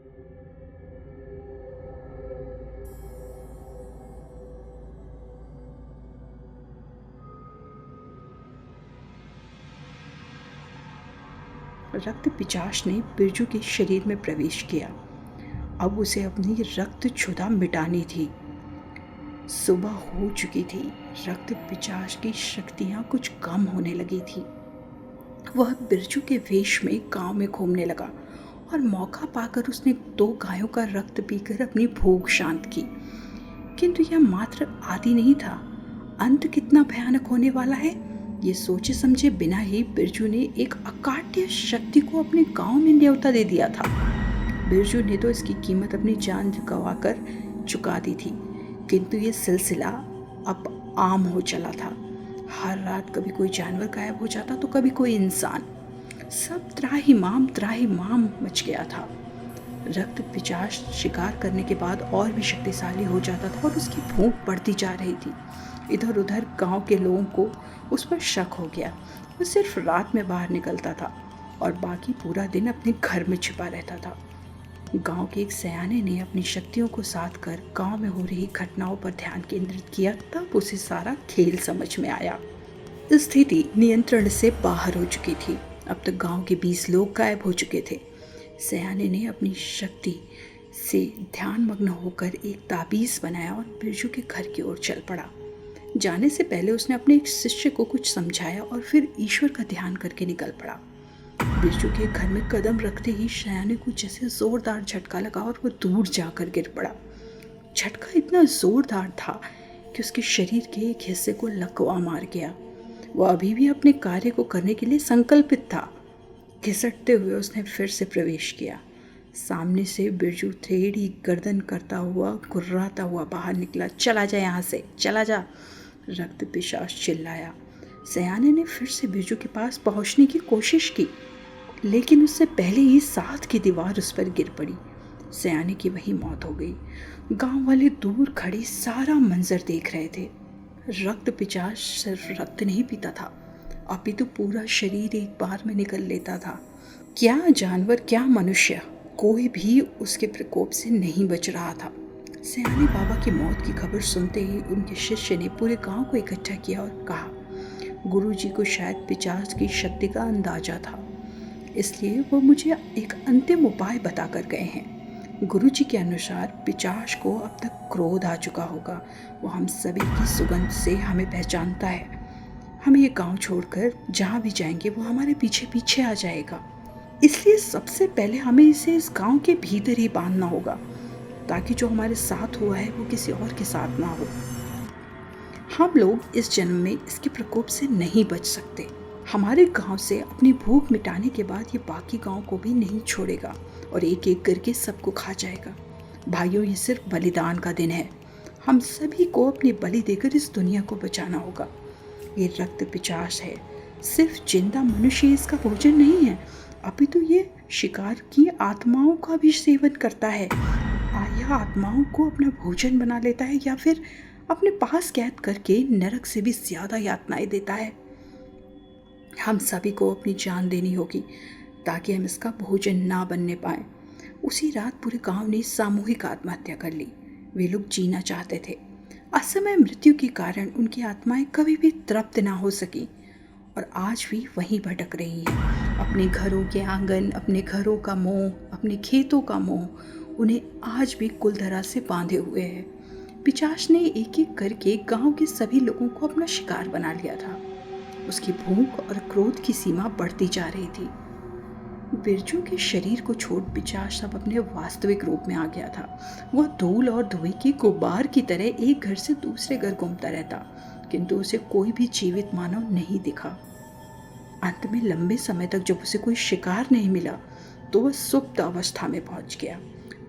रक्त पिचाश ने बिरजू के शरीर में प्रवेश किया। अब उसे अपनी रक्त क्षुधा मिटानी थी। सुबह हो चुकी थी। रक्त पिचाश की शक्तियां कुछ कम होने लगी थी। वह बिरजू के वेश में गांव में घूमने लगा और मौका पाकर उसने 2 गायों का रक्त पीकर अपनी भूख शांत की। किंतु यह मात्र आदि नहीं था। अंत कितना भयानक होने वाला है, ये सोचे समझे बिना ही बिरजू ने एक अकाट्य शक्ति को अपने गांव में न्योता दे दिया था। बिरजू ने तो इसकी कीमत अपनी जान गंवाकर चुका दी थी, किंतु ये सिलसिला अब आम हो चला था। हर रात कभी कोई जानवर गायब हो जाता तो कभी कोई इंसान। सब त्राहिमाम मच गया था। रक्त पिचाश शिकार करने के बाद और भी शक्तिशाली हो जाता था और उसकी भूख बढ़ती जा रही थी। इधर उधर गांव के लोगों को उस पर शक हो गया। वो सिर्फ रात में बाहर निकलता था और बाकी पूरा दिन अपने घर में छिपा रहता था। गांव के एक सयाने ने अपनी शक्तियों को साथ कर गांव में हो रही घटनाओं पर ध्यान केंद्रित किया। तब उसे सारा खेल समझ में आया। स्थिति नियंत्रण से बाहर हो चुकी थी। अब तक गांव के 20 लोग गायब हो चुके थे। सयाने ने अपनी शक्ति से ध्यान मग्न होकर एक ताबीज बनाया और बिरजू के घर की ओर चल पड़ा। जाने से पहले उसने अपने एक शिष्य को कुछ समझाया और फिर ईश्वर का ध्यान करके निकल पड़ा। बिरजू के घर में कदम रखते ही सयाने को जैसे जोरदार झटका लगा और वो दूर जाकर गिर पड़ा। झटका इतना जोरदार था कि उसके शरीर के एक हिस्से को लकवा मार गया। वह अभी भी अपने कार्य को करने के लिए संकल्पित था। घिसटते हुए उसने फिर से प्रवेश किया। सामने से बिरजू टेढ़ी गर्दन करता हुआ गुर्राता हुआ बाहर निकला। चला जा यहाँ से, चला जा, रक्त पिशाच चिल्लाया। सयाने ने फिर से बिरजू के पास पहुंचने की कोशिश की, लेकिन उससे पहले ही साथ की दीवार उस पर गिर पड़ी। सयाने की वही मौत हो गई। गांव वाले दूर खड़े सारा मंजर देख रहे थे। रक्त पिशाच सिर्फ रक्त नहीं पीता था, अपितु पूरा शरीर एक बार में निकल लेता था। क्या जानवर, क्या मनुष्य, कोई भी उसके प्रकोप से नहीं बच रहा था। सयाने बाबा की मौत की खबर सुनते ही उनके शिष्य ने पूरे गांव को इकट्ठा किया और कहा, गुरुजी को शायद पिशाच की शक्ति का अंदाजा था, इसलिए वो मुझे एक अंतिम उपाय बताकर गए हैं। गुरुजी के अनुसार पिशाच को अब तक क्रोध आ चुका होगा। वो हम सभी की सुगंध से हमें पहचानता है। हमें ये गांव छोड़कर जहाँ भी जाएंगे वो हमारे पीछे पीछे आ जाएगा। इसलिए सबसे पहले हमें इसे इस गांव के भीतर ही बांधना होगा, ताकि जो हमारे साथ हुआ है वो किसी और के साथ ना हो। हम लोग इस जन्म में इसके प्रकोप से नहीं बच सकते। हमारे गांव से अपनी भूख मिटाने के बाद ये बाकी गांव को भी नहीं छोड़ेगा और एक एक करके सबको खा जाएगा। भाइयों, ये सिर्फ बलिदान का दिन है। हम सभी को अपनी बलि देकर इस दुनिया को बचाना होगा। ये रक्त पिशाच है, सिर्फ जिंदा मनुष्य इसका भोजन नहीं है, अपितु ये शिकार की आत्माओं का भी सेवन करता है। यह आत्माओं को अपना भोजन बना लेता है या फिर अपने पास कैद करके नरक से भी ज्यादा यातनाएं देता है। हम सभी को अपनी जान देनी होगी ताकि हम इसका भोजन ना बनने पाए। उसी रात पूरे गांव ने सामूहिक आत्महत्या कर ली। वे लोग जीना चाहते थे। असमय मृत्यु के कारण उनकी आत्माएं कभी भी तृप्त ना हो सकी और आज भी वहीं भटक रही हैं। अपने घरों के आंगन, अपने घरों का मोह, अपने खेतों का मोह उन्हें आज भी कुलधरा से बांधे हुए है। पिशाच ने एक एक करके गांव के सभी लोगों को अपना शिकार बना लिया था। उसकी भूख और क्रोध की सीमा बढ़ती जा रही थी। बिरजू के शरीर को छोड़ पिशाच अब अपने वास्तविक रूप में आ गया था। वह धूल और धुएं के गुब्बार की तरह एक घर से दूसरे घर घूमता रहता, किंतु उसे कोई भी जीवित मानव नहीं दिखा। अंत में लंबे समय तक जब उसे कोई शिकार नहीं मिला तो वह सुप्त अवस्था में पहुंच गया।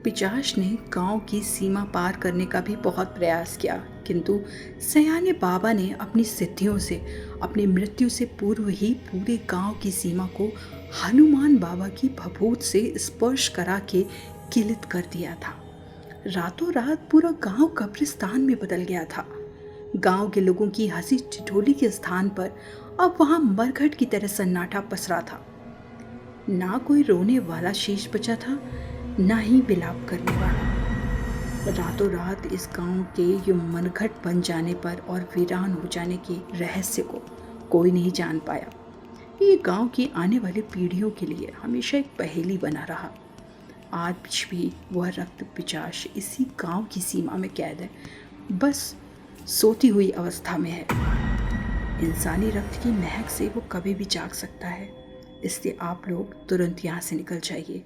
पिशाच ने गांव की सीमा पार करने का भी बहुत प्रयास किया, किंतु सयाने बाबा ने अपनी सिद्धियों से, अपनी मृत्यु से पूर्व ही पूरे गांव की सीमा को हनुमान बाबा की भभूत से स्पर्श करा के किलित कर दिया था। रातों रात पूरा गांव कब्रिस्तान में बदल गया था। गांव के लोगों की हंसी ठिठोली के स्थान पर अब वहां मरघट की तरह सन्नाटा पसरा था। ना कोई रोने वाला शेष बचा था, ना ही विलाप करने वाला। रातों रात इस गांव के ये मनघट बन जाने पर और वीरान हो जाने के रहस्य को कोई नहीं जान पाया। ये गांव की आने वाली पीढ़ियों के लिए हमेशा एक पहेली बना रहा। आज भी वह रक्त पिचाश इसी गांव की सीमा में कैद है, बस सोती हुई अवस्था में है। इंसानी रक्त की महक से वो कभी भी जाग सकता है, इसलिए आप लोग तुरंत यहाँ से निकल जाइए।